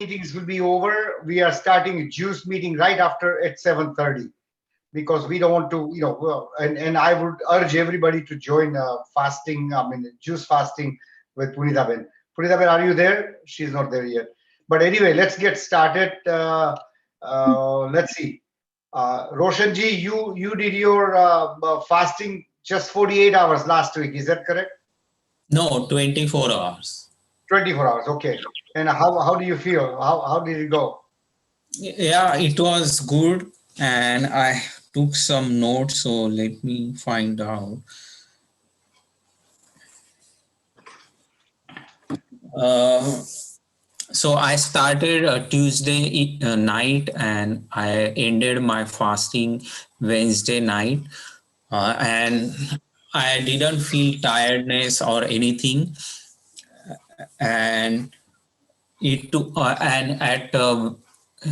meetings will be over. We are starting a juice meeting right after at 7:30 because we don't want to, and I would urge everybody to join fasting, juice fasting with Punita Ben. Punita Ben, are you there? She's not there yet. But anyway, let's get started. Let's see. Roshanji, you did your fasting just 48 hours last week. Is that correct? No, 24 hours. 24 hours. Okay. And how do you feel? How did it go? Yeah, it was good, and I took some notes, so let me find out. Uh, so I started Tuesday night, and I ended my fasting Wednesday night, and I didn't feel tiredness or anything, and it took and at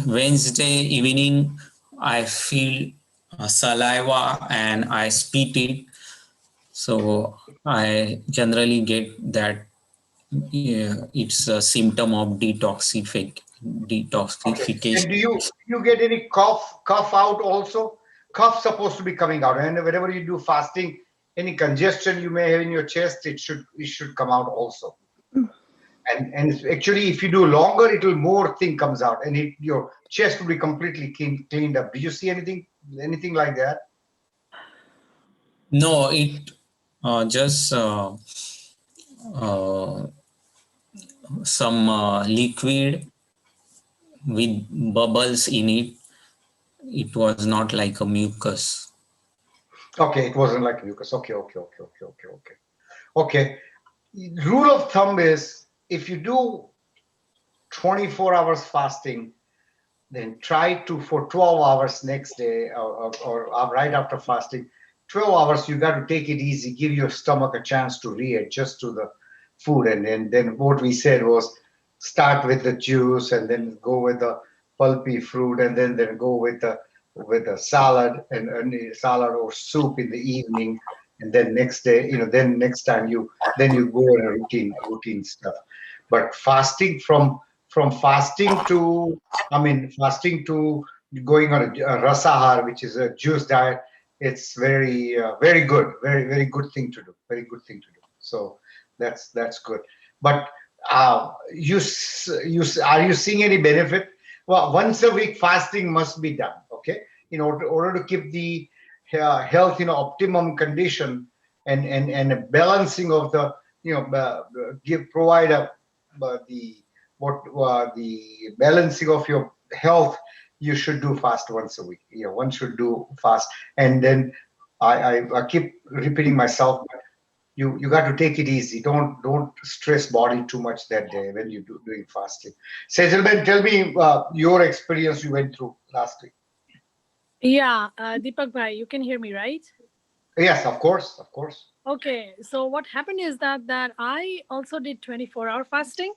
Wednesday evening I feel saliva and I spit it, so I generally get that. Yeah, it's a symptom of Okay. And detoxification. do you get any cough out also? Cough supposed to be coming out, and whenever you do fasting, any congestion you may have in your chest, it should come out also. And actually, if you do longer, it will more thing comes out, and your chest will be completely cleaned up. Do you see anything like that? No, it just uh, some liquid with bubbles in it. It was not like a mucus. Okay, it wasn't like mucus. Okay, okay, okay, okay, okay, okay. Okay. Rule of thumb is if you do 24 hours fasting, then try to for 12 hours next day or right after fasting, 12 hours you got to take it easy, give your stomach a chance to readjust to the food. And then what we said was start with the juice and then go with the pulpy fruit and then go with the salad and salad or soup in the evening. And then next day, then next time you go in a routine stuff. But fasting from fasting to fasting to going on a rasahar, which is a juice diet, it's very good, very good thing to do. Very good thing to do. So that's good. But are you seeing any benefit? Well, once a week fasting must be done. Okay, in order to keep the health in optimum condition and a balancing of the provide the the balancing of your health, you should do fast once a week. One should do fast. And then I keep repeating myself, but you got to take it easy. Don't stress body too much that day when you doing fasting. Sejal, tell me your experience you went through last week. Yeah, Deepak bhai, you can hear me, right? Yes, of course, of course. Okay, so what happened is that I also did 24-hour fasting.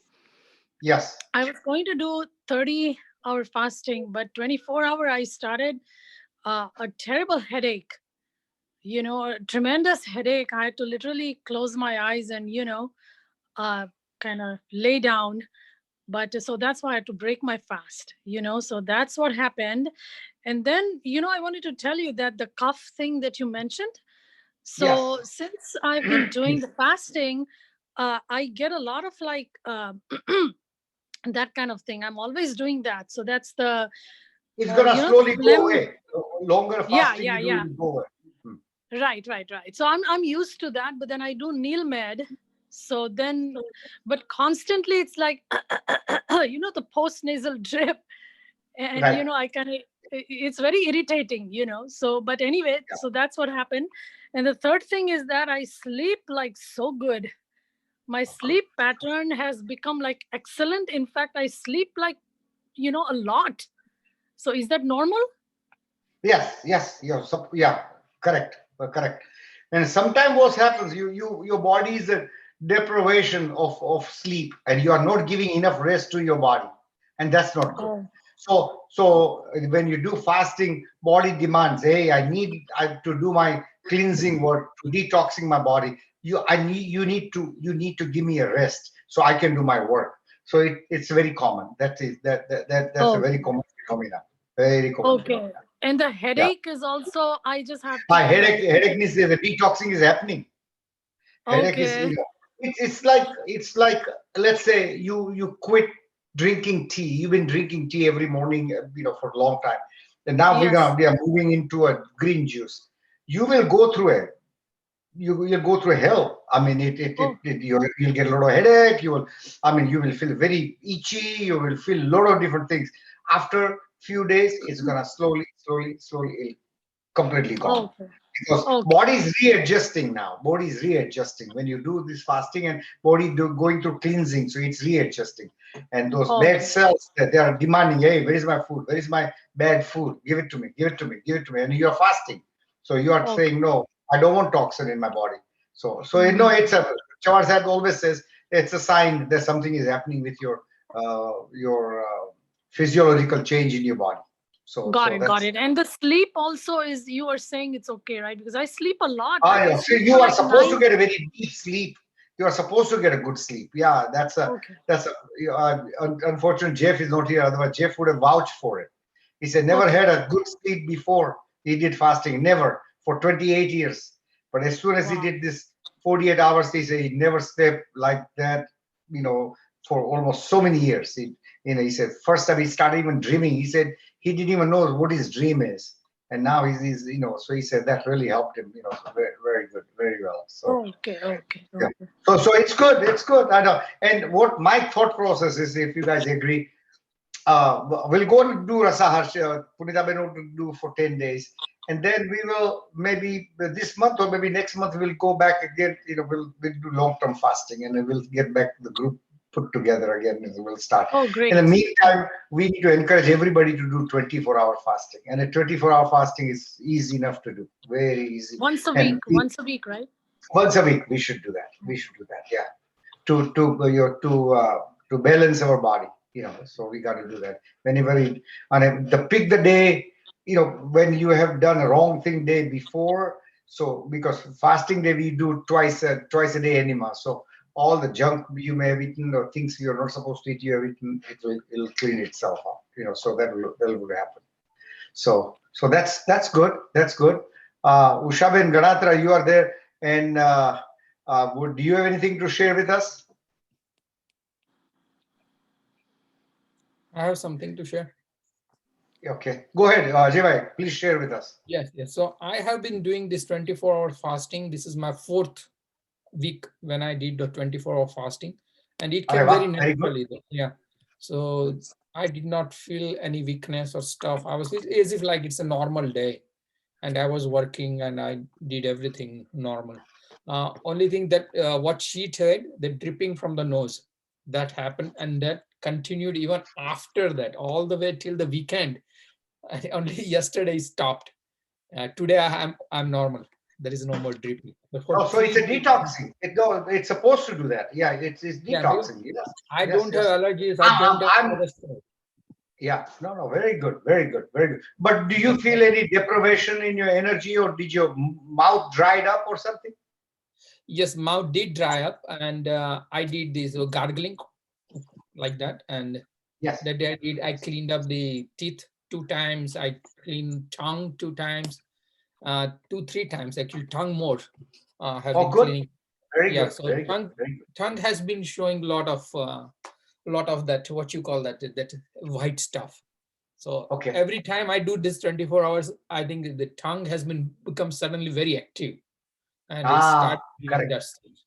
Yes. I was going to do 30-hour fasting, but 24-hour I started a terrible headache. A tremendous headache. I had to literally close my eyes and uh, kind of lay down. But so that's why I had to break my fast. So that's what happened. And then I wanted to tell you that the cough thing that you mentioned. Yes. So since I've been doing the fasting, I get a lot of like that kind of thing. I'm always doing that. So that's It's gonna the slowly go phlegm. away. Longer Yeah, fasting yeah, you do, yeah. will go away. Hmm. Right. So I'm used to that, but then I do Neil med. So then, but constantly it's like the post nasal drip, and Right. I kind of it's very irritating. So but anyway, Yeah. so that's what happened. And the third thing is that I sleep like so good. My sleep pattern has become like excellent. In fact, I sleep like a lot. So is that normal? Yes. Yeah. Correct. Correct. And sometimes what happens, your body is a deprivation of sleep, and you are not giving enough rest to your body, and that's not good. Oh. So when you do fasting, body demands, hey, to do my cleansing work, to detoxing my body. You need to give me a rest so I can do my work. So it's very common. That's a Oh, very common phenomena. Very common okay. phenomena. And the Yeah. headache is also, I just have to, Headache means the detoxing is happening. Headache is, okay. it's like, let's say you quit drinking tea. You've been drinking tea every morning, for a long time, and now Yes. we are moving into a green juice. You will go through it. You'll go through hell. I mean, Oh, you'll get a lot of headache. You will feel very itchy. You will feel a lot of different things. After few days, it's gonna slowly completely gone, okay. because Okay. body is readjusting now. Body is readjusting when you do this fasting, and body going through cleansing, so it's readjusting. And those bad Okay. cells, that they are demanding, hey, where is my food, where is my bad food, give it to me, give it to me, give it to me, and you're fasting, so you are Okay. saying, no, I don't want toxin in my body. So Mhm. it's a, Chawarzad always says, it's a sign that something is happening with your physiological change in your body. so Got so it. Got that's it. And the sleep also is, you are saying it's okay, right? Because I sleep a lot. I I can know. So sleep for you are like supposed to nine. get a very deep sleep. You are supposed to get a good sleep. Yeah, Okay. that's a. Unfortunately, Jeff is not here. Otherwise, Jeff would have vouched for it. He said never Okay. had a good sleep before he did fasting. Never for 28 years. But as soon as he Wow. did this 48 hours, he said he never slept like that. You know, for almost so many years. He said first time he started even dreaming. He said he didn't even know what his dream is, and now he's. So he said that really helped him. So very, very good, very well. So Okay. Okay. yeah. Okay. So it's good, it's good. I know. And what my thought process is, if you guys agree, we'll go and do Rasaharsh. Punita Ben will do for 10 days, and then we will maybe this month or maybe next month we'll go back again. We'll do long term fasting, and then we'll get back the group put together again, and we'll start. Oh, In the great. meantime, we need to encourage everybody to do 24-hour fasting, and a 24-hour fasting is easy enough to do, very easy. Once a And week. Once a week, right? once a week we should do that. We should do that. Yeah, to balance our body. So we got to do that whenever the pick the day. When you have done a wrong thing day before. So because fasting day we do twice a day enema. So all the junk you may have eaten or things you're not supposed to eat, you have eaten, it'll clean itself up. So that will happen. So that's good. That's good. Ushabe and Ganatra, you are there, and do you have anything to share with us? I have something to share. Okay, go ahead, Jivai. Please share with us. Yes, yes. So I have been doing this 24-hour fasting. This is my fourth week when I did the 24-hour fasting, and it came very Very good. naturally. Yeah. So I did not feel any weakness or stuff. I was as if like it's a normal day, and I was working and I did everything normal. Only thing that what she said, the dripping from the nose, that happened, and that continued even after that, all the way till the weekend. Only yesterday stopped. Today I'm normal. There is no more dripping. But for Oh, so it's a 3 days, detoxing. No, it's supposed to do that. Yeah, it's yeah, because detoxing. Yes, I yes, don't have yes. allergies. I I'm, don't have I'm, I'm cholesterol. yeah. No, very good, very good, very good. But do you feel any deprivation in your energy, or did your mouth dried up or something? Yes, mouth did dry up, and I did this gargling like that. And Yes. that day I cleaned up the teeth 2 times. I cleaned tongue 2 times, 2, 3 times actually. Tongue more. Have Oh, been good. cleaning. Very Yeah, good. so Very good. Very good. tongue has been showing a lot of that, what you call that white stuff. So Okay. every time I do this 24 hours, I think the tongue has become suddenly very active, and it Ah, starts giving correct. that stage.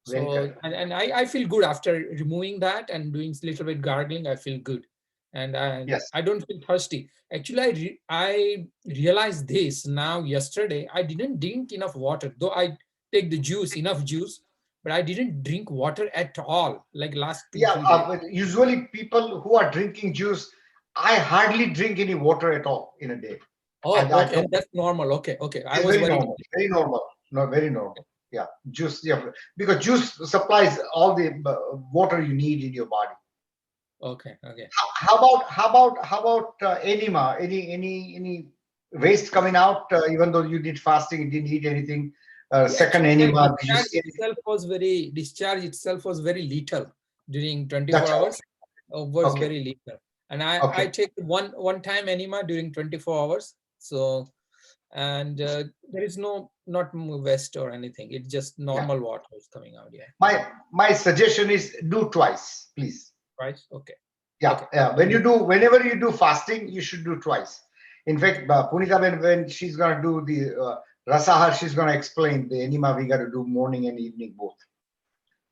Very So correct. and I feel good after removing that and doing a little bit gargling. I feel good, and Yes. I don't feel thirsty. Actually, I realized this now yesterday. I didn't drink enough water, though I take the juice, enough juice, but I didn't drink water at all, like last two, Yeah. 3 days. But usually people who are drinking juice, I hardly drink any water at all in a day. Oh, I okay, don't. and that's normal. Okay, okay. I It's was very worried. normal. Very normal. No, very normal. Yeah. Juice. Yeah. Because juice supplies all the water you need in your body. Okay, okay. How about enema? Any waste coming out? Even though you did fasting, you didn't eat anything. Yeah, Second actually, my enema. Did you see anything? discharge itself was very little. during 24 That's hours was okay. very little. And I Okay. take one time enema during 24 hours. So, and there is not vest or anything. It's just normal water is coming out. Yeah. My suggestion is do twice, please. Right. Okay. Yeah, Okay. yeah. Whenever you do fasting, you should do twice. In fact, Punita, when she's gonna do the rasahar, she's gonna explain the enema we gotta do morning and evening both.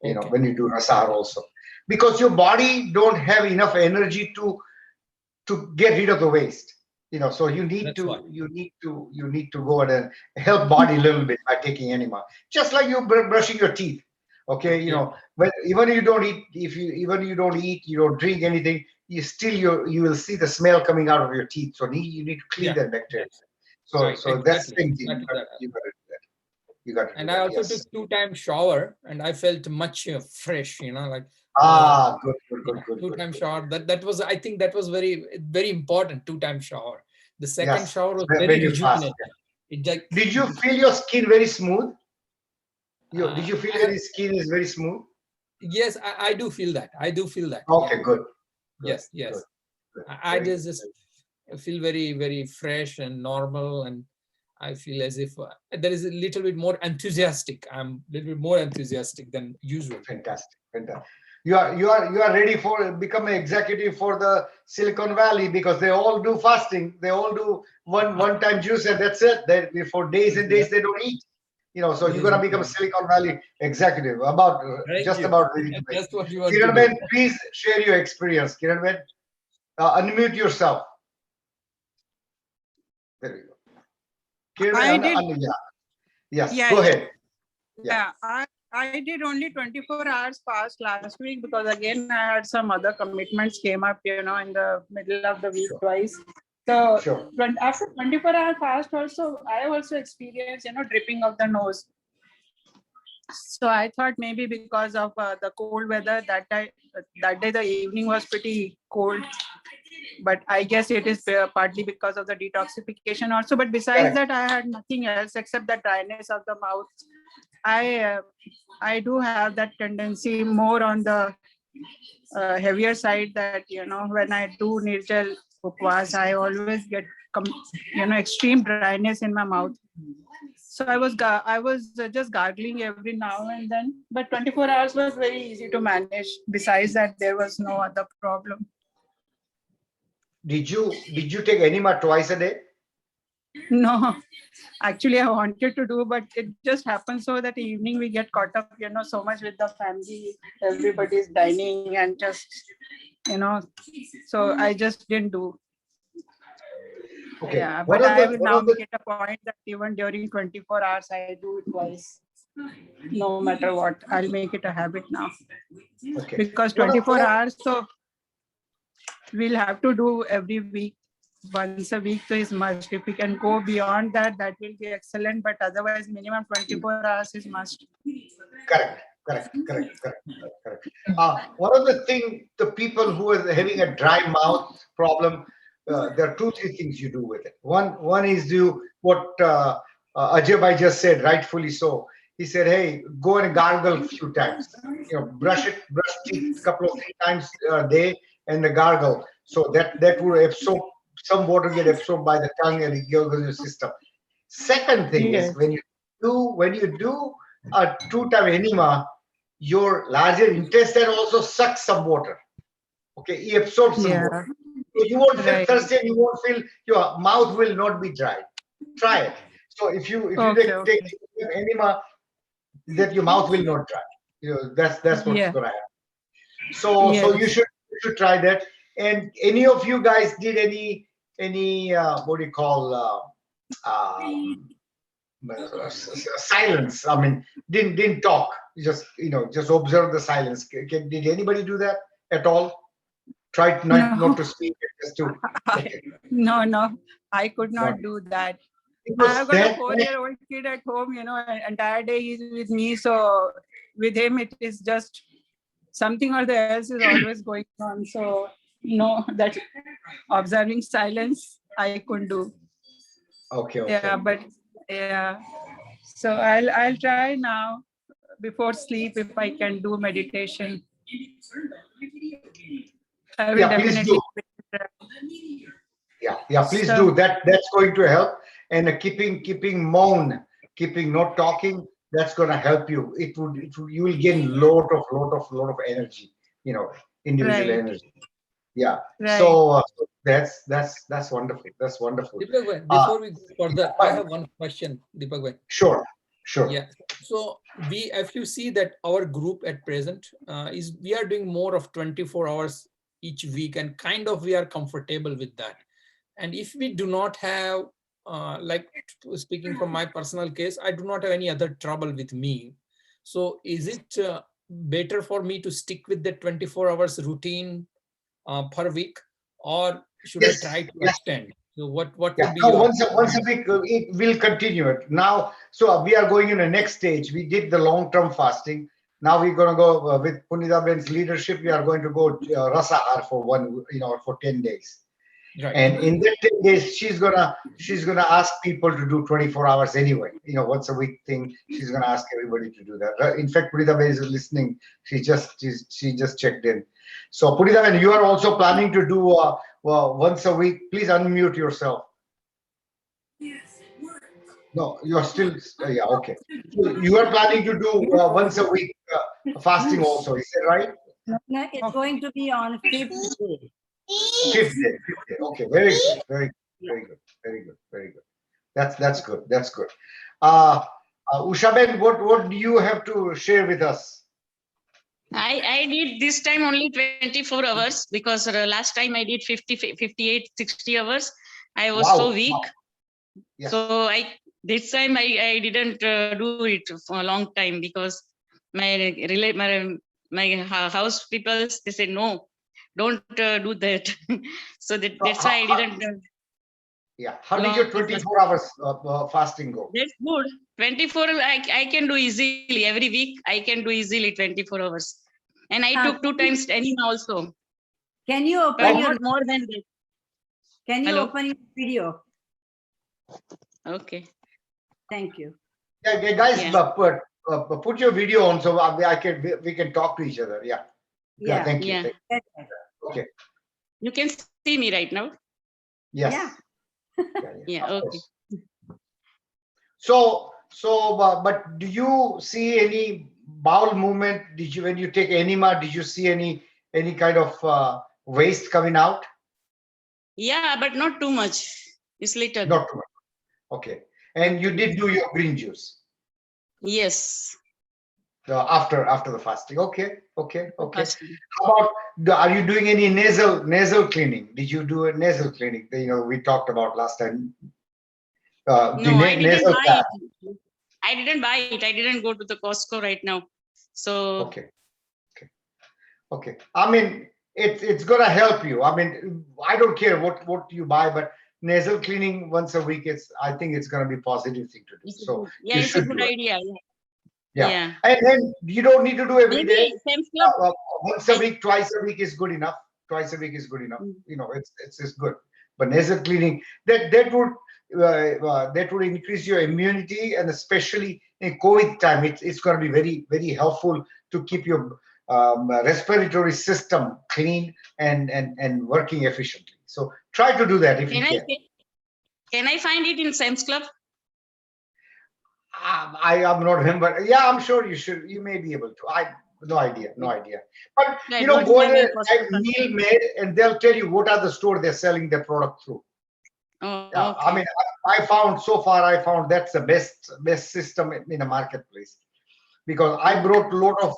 You know, Okay. when you do rasahar also, because your body don't have enough energy to get rid of the waste. You know, so you need That's why. to go and help body a little bit by taking enema, just like you brushing your teeth. Okay, you Yeah. know, when even you don't eat, you don't eat, you don't drink anything, you will see the smell coming out of your teeth. So you need to clean Yeah. that bacteria. Yes. So Right. that's the Exactly. same thing. Exactly that. You got to do that. You got to do And I that. also Yes. took 2 time shower, and I felt much fresh. Like Good, yeah, good. 2 time shower. That was, I think that was very important. 2 time shower. The second Yes. shower was When very you fast. rejuvenating. It like Did you feel your skin very smooth? Did you feel I that have, your skin is very smooth? yes, I do feel that. I do feel that. Okay, Yeah. good. Yes, Good. yes. Good. I Very good. just feel very fresh and normal, and I feel as if there is a little bit more enthusiastic. I'm a little bit more enthusiastic than usual. Fantastic. You are ready for become an executive for the Silicon Valley, because they all do fasting. They all do one time juice and that's it. They for days and days they don't eat. You know, so you're gonna become a Silicon Valley executive. Thank Just you. about ready to make. That's what you want to Kiran do. Ben, please share your experience. Kiran Ben, unmute yourself. There we go. Kiran I Ben, did, yes, yeah, go yeah, ahead. Yeah. I did only 24 hours fast last week because again I had some other commitments came up, in the middle of the week Sure. twice. So Sure. after 24-hour fast also, I also experienced, dripping of the nose. So I thought maybe because of the cold weather that day the evening was pretty cold. But I guess it is partly because of the detoxification also. But besides Correct. that, I had nothing else except the dryness of the mouth. I do have that tendency more on the heavier side that when I do nirjal upvas, I always get extreme dryness in my mouth. So I was just gargling every now and then, but 24 hours was very easy to manage. Besides that, there was no other problem. Did you take enema twice a day? No, actually I wanted to do, but it just happens so that evening we get caught up, so much with the family. Everybody's dining and just, so I just didn't do. Okay. Yeah, but I will now make it a point that even during 24 hours, I do it twice. No matter what, I'll make it a habit now. Okay. Because 24 hours, so we'll have to do every week. Once a week is must. If we can go beyond that, that will be excellent. But otherwise, minimum 24 hours is must. Correct. One of the thing, the people who are having a dry mouth problem, there are 2-3 things you do with it. One is do what Ajay Bhai just said, rightfully so. He said, "Hey, go and gargle a few times. Brush teeth a couple of 3 times a day, and the gargle. So that will absorb some water, get absorbed by the tongue, and it goes in your system." Second thing is when you do a 2-time enema, your larger intestine also sucks some water. Okay, it absorbs some water. So you won't feel thirsty, and you won't feel your mouth will not be dry. Try it. So if you take enema, that your mouth will not dry. That's what's gonna happen. So you should try that. And any of you guys did any what do you call silence? I mean, didn't talk. Just observe the silence. Did anybody do that at all? Tried not to speak, just to. Okay. No, I could not do that. I've got a 4-year-old kid at home, entire day he's with me. So with him, it is just something or the else is always going on. So no, that observing silence, I couldn't do. Okay. Yeah, but yeah. So I'll try now before sleep if I can do meditation. I will Yeah, please definitely. Yeah, please So- do that. That's going to help. And keeping moun, keeping not talking, that's going to help you. You will gain lot of energy, individual Right. energy. Yeah. Right. So that's wonderful. That's wonderful. Deepak bhai, Uh, before we go further, I have one question, Deepak bhai. Sure. Yeah. So if you see that our group at present we are doing more of 24 hours each week, and kind of we are comfortable with that. And if we do not have, like speaking from my personal case, I do not have any other trouble with me. So is it better for me to stick with the 24 hours routine per week, or should I Yes. try to Yeah. extend? So what would Yeah, be no, your once a week, it will continue it. Now, so we are going in the next stage. We did the long-term fasting. Now we're going to go with Punita Ben's leadership. We are going to go Rasahar for for 10 days. right? And in that 10 days, she's gonna ask people to do 24 hours anyway. Once a week thing. She's gonna ask everybody to do that. In fact, Punita Ben is listening. She just checked in. So Punita Ben, you are also planning to do once a week. Please unmute yourself. No, you're still, yeah, okay. So you are planning to do once a week fasting also, is that right? No, it's going to be on 5th day. Fifth day. Okay, very good, very good, very good, very good. That's good. That's good. Ushaben, what do you have to share with us? I did this time only 24 hours because last time I did 50, 58, 60 hours. I was Wow, so weak. wow. Yeah. So this time I didn't do it for a long time because my house people, they said, no, don't do that. So that's why I didn't. Yeah. How did your 24 hours fasting go? That's good. 24, I can do easily. Every week, I can do easily 24 hours. And I took 2 times enema also. Can you But open your, not more than that. can you Hello? open your video? Okay. Thank you. Yeah, guys, Yeah. put your video on so we can talk to each other. Yeah. Yeah. Thank you. Yeah. Thank you. Okay. You can see me right now. Yes. Yeah. Yeah, of okay. course. But do you see any bowel movement? When you take enema, did you see any kind of waste coming out? Yeah, but not too much. It's little. Not too much. Okay. And you did do your green juice Yes. after the fasting. Okay. Fasting. How about are you doing any nasal cleaning? Did you do a nasal cleaning? We talked about last time. The No, I didn't nasal buy pad. it. I didn't buy it. I didn't go to the Costco right now. So Okay. I mean, it's gonna help you. I mean, I don't care what you buy, but nasal cleaning once a week I think it's gonna be a positive thing to do. So yeah, you it's a should good do it. idea. Yeah. Yeah. And then you don't need to do every day. Maybe Sam's Club. Once a week, twice a week is good enough. Twice a week is good enough. It's just good. But nasal cleaning that would increase your immunity, and especially in COVID time, it's going to be very very helpful to keep your respiratory system clean and working efficiently. So try to do that if you can. Can I find it in Sam's Club? I am not remember. Yeah, I'm sure you should. You may be able to. No idea. But I go don't have there, a type meal made, and they'll tell you what are the store they're selling their product through. Oh, Yeah, okay. I mean, I found that's the best system in the marketplace, because I brought a lot of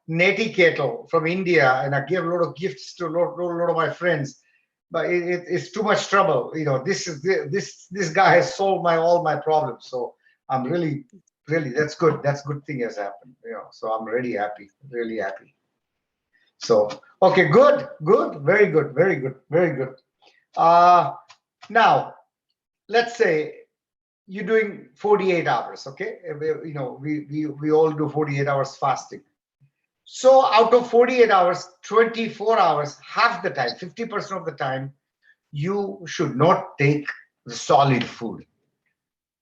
neti kettle from India, and I gave a lot of gifts to a lot of my friends. But it's too much trouble. This guy has solved all my problems. So I'm really that's good. That's good thing has happened. So I'm really happy. So okay, good, very good. Now let's say you're doing 48 hours. Okay, we all do 48 hours fasting. So out of 48 hours, 24 hours, half the time, 50% of the time, you should not take the solid food.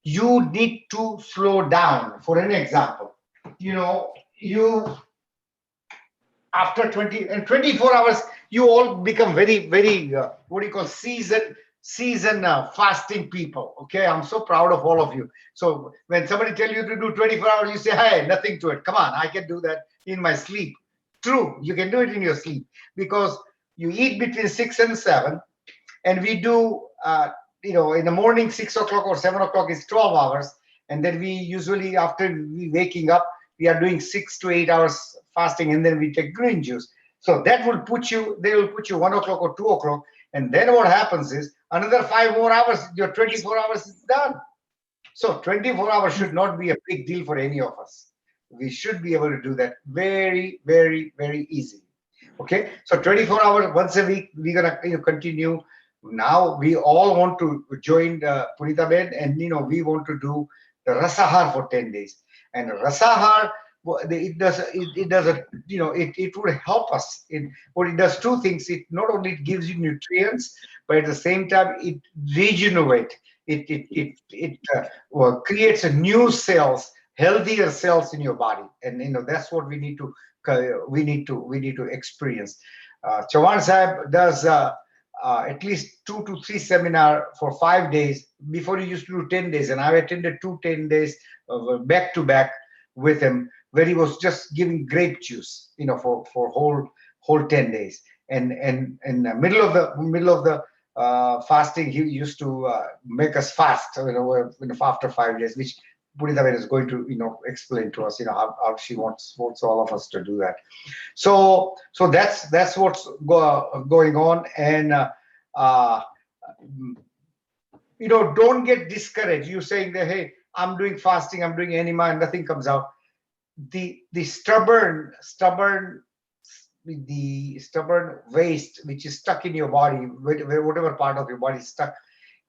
You need to slow down. For an example, after 24 hours, you all become very, very, what do you call, seasoned fasting people. Okay, I'm so proud of all of you. So when somebody tell you to do 24 hours, you say, hey, nothing to it. Come on, I can do that in my sleep. True, you can do it in your sleep because you eat between 6 and 7, and we do, in the morning, 6 o'clock or 7 o'clock is 12 hours. And then we usually, after we waking up, we are doing 6 to 8 hours fasting, and then we take green juice. So that will put you, they will put you 1 o'clock or 2 o'clock. And then what happens is another 5 more hours, your 24 hours is done. So 24 hours should not be a big deal for any of us. We should be able to do that very, very, very easily. Okay, so 24 hours once a week, we're gonna continue. Now we all want to join Punita Ben, and we want to do the Rasahar for 10 days. And Rasahar, it would help us in what it does. Two things: it not only it gives you nutrients, but at the same time it regenerates. It creates a new cells, healthier cells in your body, and that's what we need to experience. Chavan Sahib does at least 2 to 3 seminar for 5 days. Before he used to do 10 days, and I attended 10 days back to back with him, where he was just giving grape juice, for whole 10 days. And in the middle of the fasting, he used to make us fast, after 5 days, which Puritaben is going to, explain to us, how she wants all of us to do that. So that's what's going on, and don't get discouraged. You saying that, hey, I'm doing fasting, I'm doing enema, and nothing comes out. The stubborn waste which is stuck in your body, whatever part of your body is stuck,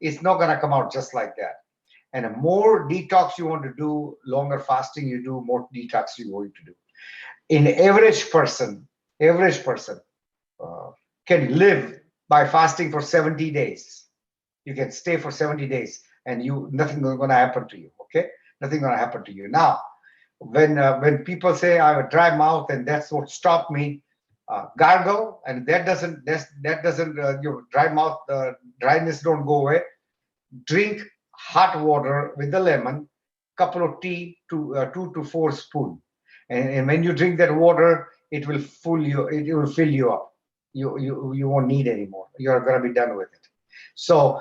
it's not gonna come out just like that. And the more detox you want to do, longer fasting you do, more detox you're going to do. An average person can live by fasting for 70 days. You can stay for 70 days and nothing is going to happen to you. Okay, nothing going to happen to you. Now, when people say I have a dry mouth and that's what stopped me, gargle, and that doesn't your dry mouth, dryness don't go away. Drink hot water with the lemon, couple of tea, 2 to 4 spoon, and when you drink that water, it will fill you up. You won't need anymore. You're gonna be done with it. So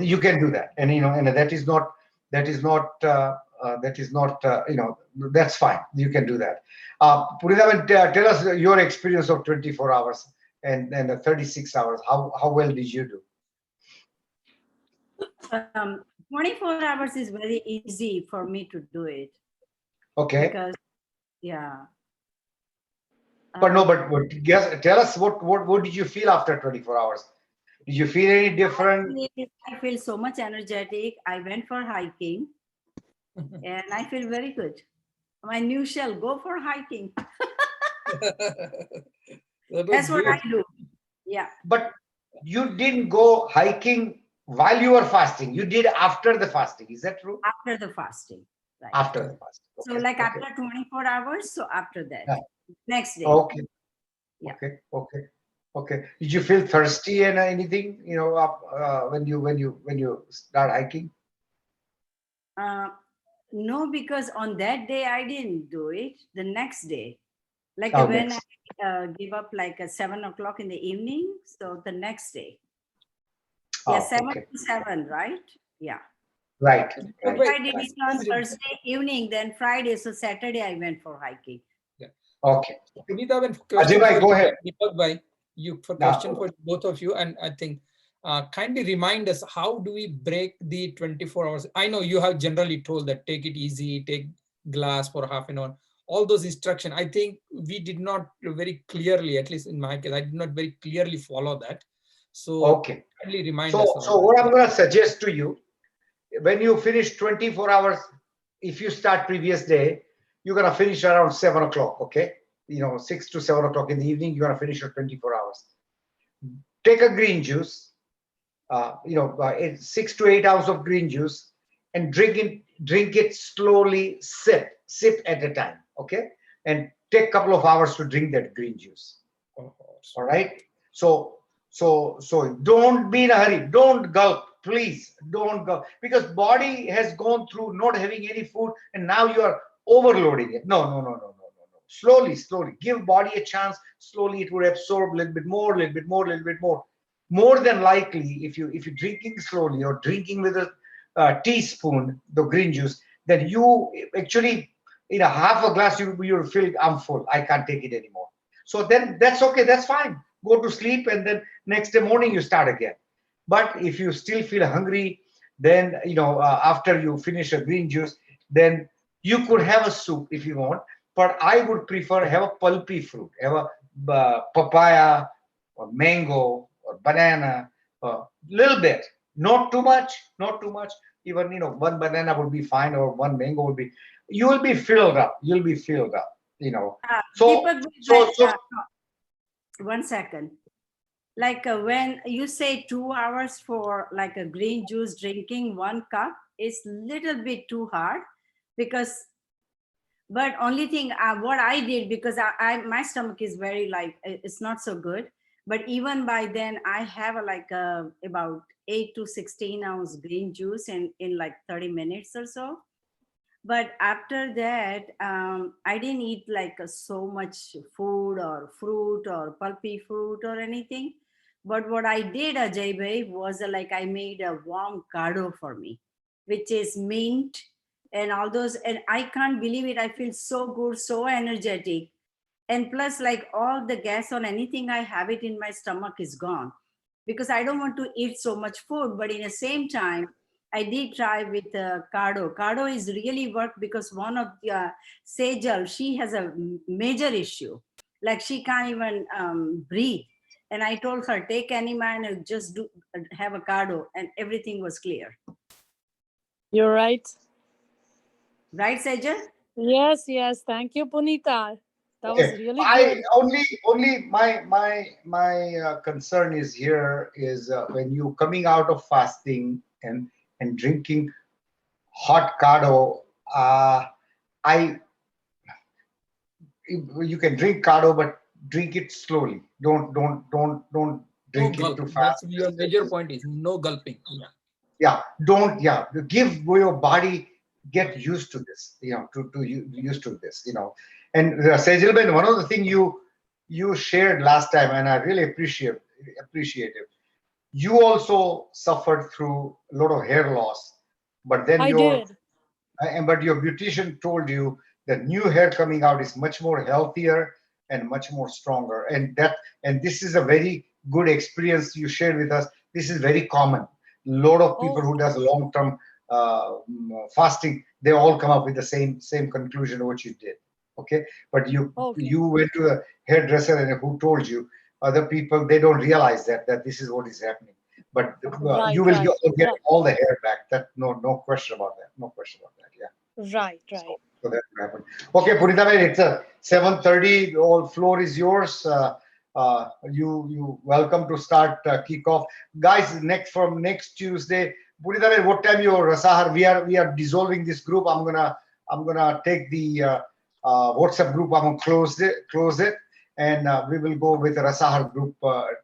you can do that, and and that is not that's fine. You can do that. Puritaben, tell us your experience of 24 hours and the 36 hours. How well did you do? 24 hours is very easy for me to do it. Okay. Because, yeah. But guess, tell us what did you feel after 24 hours? Did you feel any different? I feel so much energetic. I went for hiking and I feel very good. My new shell, go for hiking. That's what I do. Yeah. But you didn't go hiking while you were fasting. You did after the fasting. Is that true? After the fasting. Right. After the fasting. Okay. So like after 24 hours, so after that. Yeah. Next day. Okay. Yeah. Okay. Did you feel thirsty and anything, when you start hiking? No, because on that day I didn't do it. The next day, like when I give up like at 7 o'clock in the evening. So the next day, 7 to 7, right? Yeah. Right. If I did it on Thursday evening, then Friday, so Saturday I went for hiking. Yeah. Okay. Puritaben, Ajay, go ahead. Question for both of you, and I think kindly remind us, how do we break the 24 hours? I know you have generally told that take it easy, take glass for half an hour, all those instructions. I think we did not very clearly, at least in my case, I did not very clearly follow that. So kindly remind us. So what I'm going to suggest to you, when you finish 24 hours, if you start previous day, you're going to finish around 7 o'clock, okay? 6 to 7 o'clock in the evening, you're going to finish your 24 hours. Take a green juice, 6 to 8 hours of green juice, and drink it slowly, sip at a time, okay? And take a couple of hours to drink that green juice. Oh, All right. So don't be in a hurry. Don't gulp, please. Don't gulp, because body has gone through not having any food, and now you are overloading it. No. Slowly. Give body a chance. Slowly, it would absorb a little bit more, little bit more, little bit more. More than likely, if you're drinking slowly or drinking with a teaspoon the green juice, then you actually in a half a glass you'll feel I'm full. I can't take it anymore. So then that's okay. That's fine. Go to sleep, and then next day morning you start again. But if you still feel hungry, then after you finish a green juice, then you could have a soup if you want. But I would prefer have a pulpy fruit. Have a papaya or mango or banana, a little bit, not too much, not too much. Even one banana would be fine, or one mango would be. You will be filled up. You'll be filled up. So Deepak, so one second. Like when you say 2 hours for like a green juice drinking 1 cup is little bit too hard, because but only thing what I did, because I my stomach is very like it's not so good, but even by then I have about 8 to 16 ounce green juice in like 30 minutes or so. But after that I didn't eat like so much food or fruit or pulpy fruit or anything. But what I did, Ajay Bhai, was like I made a warm cardo for me, which is mint and all those, and I can't believe it. I feel so good, so energetic, and plus like all the gas on anything I have it in my stomach is gone, because I don't want to eat so much food. But in the same time, I did try with cardo. Cardo is really worked, because one of the Sejal, she has a major issue, like she can't even breathe. And I told her, take enema and just have a cardo, and everything was clear. You're right. Right, Sejal? Yes. Thank you, Punita. That was okay, really I good. only my concern is here is when you coming out of fasting and drinking hot cardo. I You can drink cardo, but drink it slowly. Don't no drink it gulp. too That's fast. your major point is no gulping. Yeah, don't. Yeah, give your body get used to this. Used to this. And Sejal Ben, one of the thing you shared last time, and I really appreciate it. You also suffered through a lot of hair loss, but then I did. but your beautician told you that new hair coming out is much more healthier and much more stronger, and this is a very good experience you shared with us. This is very common. A lot of people Oh, who does long-term fasting, they all come up with the same conclusion of what you did. Okay, but okay. you went to a hairdresser, and who told you? Other people, they don't realize that this is what is happening. But Right, you will get right, all the hair back. That no question about that. No question about that. Yeah. right. So that will happen. Okay, Punita, it's a 7:30. All floor is yours. You welcome to start kickoff, guys. From next Tuesday, Punita, what time your Rasahar? We are dissolving this group. I'm gonna take the WhatsApp group. I'm gonna close it, and we will go with the Rasahar group.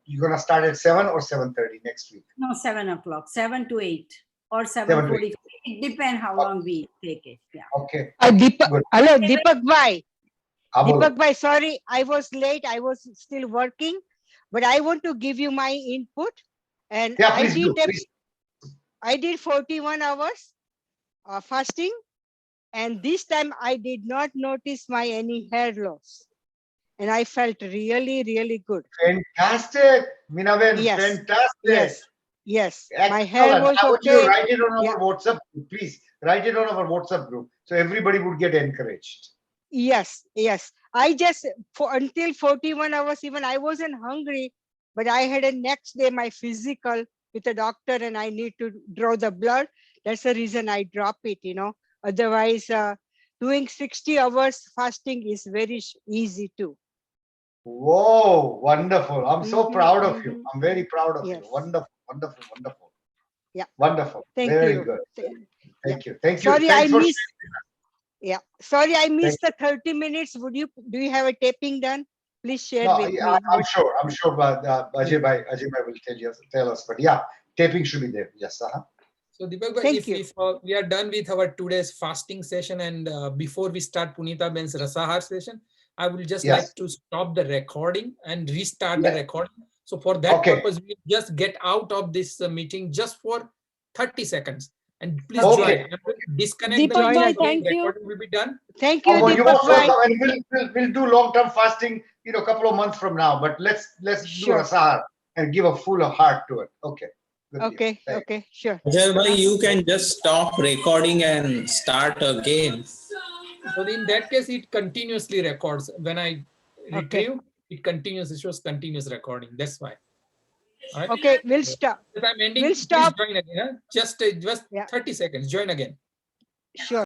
You're gonna start at 7 or 7:30 next week. No, 7 o'clock, 7 to 8 or 7 to 8. 7:45. It depends how long we take it. Yeah. Okay, Deepak, good. hello, Deepak bhai. हाँ, बोलो. Deepak bhai, sorry, I was late. I was still working, but I want to give you my input. And Yeah, please do. Please. I did 41 hours fasting, and this time I did not notice any hair loss, and I felt really, really good. Fantastic, Minaben. Yes. Fantastic. Yes. Excellent. My hair was Now, would you okay. write it on our WhatsApp group, please? Write it on our WhatsApp group so everybody would get encouraged. Yes. I just until 41 hours, even I wasn't hungry, but I had a next day my physical with a doctor, and I need to draw the blood. That's the reason I drop it. Otherwise, doing 60 hours fasting is very easy too. Whoa, wonderful. I'm so proud of you. I'm very proud of Yes. you. Wonderful. Yeah. Wonderful. Thank Very you. good. Thank Thank you. Sorry, Thanks I for missed. Yeah. Sorry, I missed the 30 minutes. Do you have a taping done? Please share No, with yeah, me. I'm sure, but Ajay Bhai will tell us. But yeah, taping should be there. Yes. So Deepak bhai, Thank you. if we are done with our today's fasting session, and before we start Punita Ben's Rasahar session, I will just Yes. like to stop the recording and restart the Yeah. recording. So for that Okay. purpose, we just get out of this meeting just for 30 seconds. And please Okay. join. I'm going to disconnect the Deepak Join bhai, again. thank you. recording will be done. Thank you, Oh, well, you Deepak most bhai. welcome, and we'll do long-term fasting, a couple of months from now. But let's do Sure. Rasahar and give a full heart to it. Okay. Good deal. Okay, Thank you. okay, sure. Ajay bhai, you can just stop recording and start again. So in that case, it continuously records. When I Okay. retrieve, it shows continuous recording. That's why. All right. Okay, we'll stop. If I'm ending, We'll please stop. join again. Huh? Just Yeah. 30 seconds. Join again. Sure.